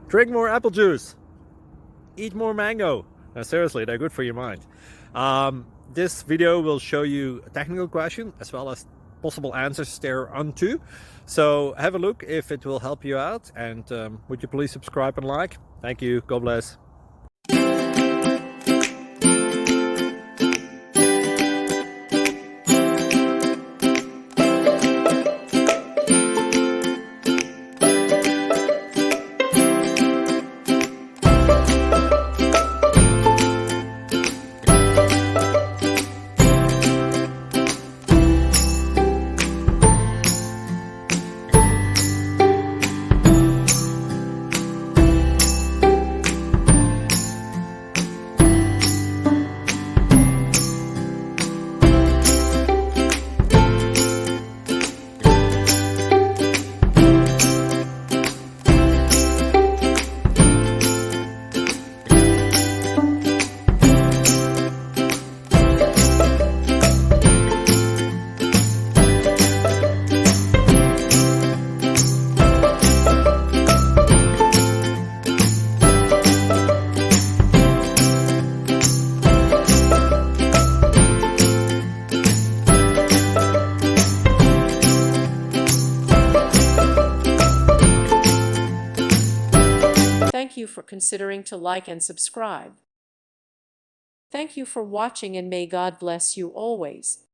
Drink more apple juice. Eat more mango. No, seriously, they're good for your mind. This video will show you a technical question as well as possible answers thereunto. So have a look if it will help you out, and would you please subscribe and like? Thank you. God bless. Thank you for considering to like and subscribe. Thank you for watching, and may God bless you always.